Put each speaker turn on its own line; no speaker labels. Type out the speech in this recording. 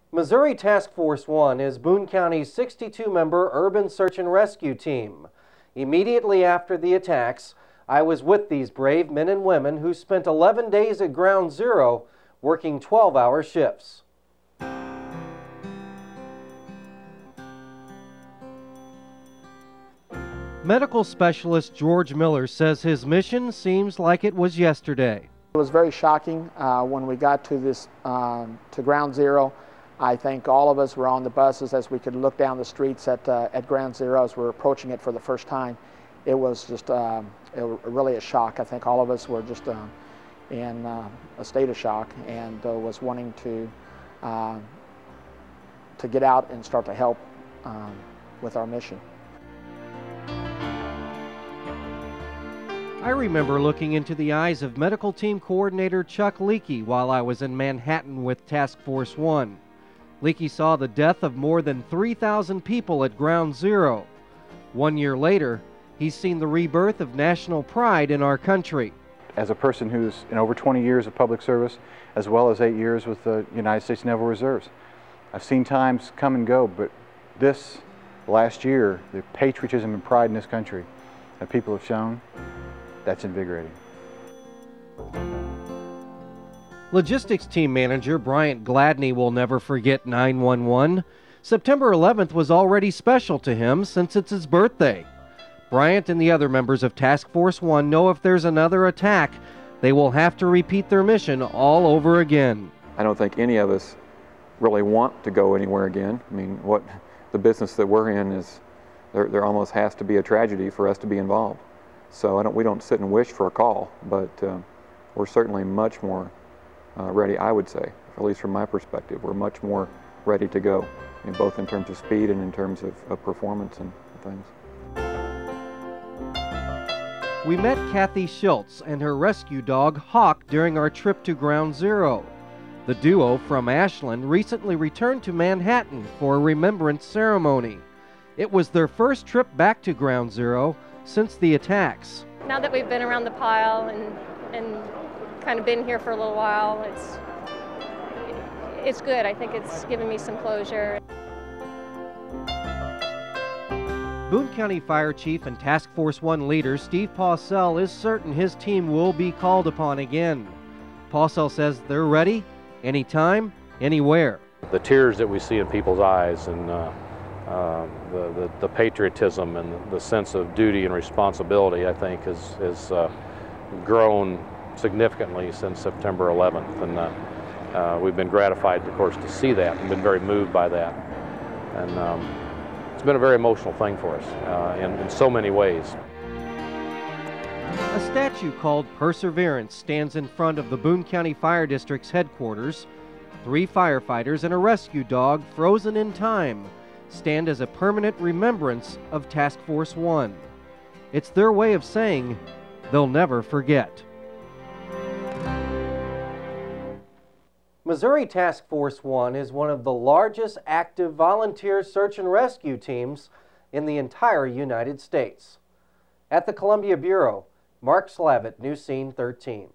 Missouri Task Force 1 is Boone County's 62-member urban search and rescue team. Immediately after the attacks, I was with these brave men and women who spent 11 days at Ground Zero working 12-hour shifts. Medical specialist George Miller says his mission seems like it was yesterday.
It was very shocking when we got to this to Ground Zero. I think all of us were on the buses as we could look down the streets at Ground Zero as we were approaching it for the first time. It was just really a shock. I think all of us were just in a state of shock and was wanting to get out and start to help with our mission.
I remember looking into the eyes of Medical Team Coordinator Chuck Leakey while I was in Manhattan with Task Force 1. Leakey saw the death of more than 3,000 people at Ground Zero. 1 year later, he's seen the rebirth of national pride in our country.
As a person who's in over 20 years of public service, as well as 8 years with the United States Naval Reserves, I've seen times come and go, but this last year, the patriotism and pride in this country that people have shown, that's invigorating.
Logistics team manager Bryant Gladney will never forget 9/11. September 11th was already special to him since it's his birthday. Bryant and the other members of Task Force 1 know if there's another attack, they will have to repeat their mission all over again.
I don't think any of us really want to go anywhere again. I mean, what the business that we're in is, there almost has to be a tragedy for us to be involved. So we don't sit and wish for a call, but we're certainly much more ready, I would say, at least from my perspective. We're much more ready to go, both in terms of speed and in terms of performance and things.
We met Kathy Schultz and her rescue dog Hawk during our trip to Ground Zero. The duo from Ashland recently returned to Manhattan for a remembrance ceremony. It was their first trip back to Ground Zero since the attacks.
Now that we've been around the pile and kind of been here for a little while, it's good. I think it's given me some closure.
Boone County Fire Chief and Task Force 1 leader Steve Pausell is certain his team will be called upon again. Pausell says they're ready, anytime, anywhere.
The tears that we see in people's eyes and the patriotism and the sense of duty and responsibility, I think, has grown significantly since September 11th. And we've been gratified, of course, to see that and been very moved by that. And it's been a very emotional thing for us in so many ways.
A statue called Perseverance stands in front of the Boone County Fire District's headquarters. 3 firefighters and a rescue dog, frozen in time, stand as a permanent remembrance of Task Force 1. It's their way of saying they'll never forget. Missouri Task Force 1 is one of the largest active volunteer search and rescue teams in the entire United States. At the Columbia Bureau, Mark Slavitt, News Scene 13.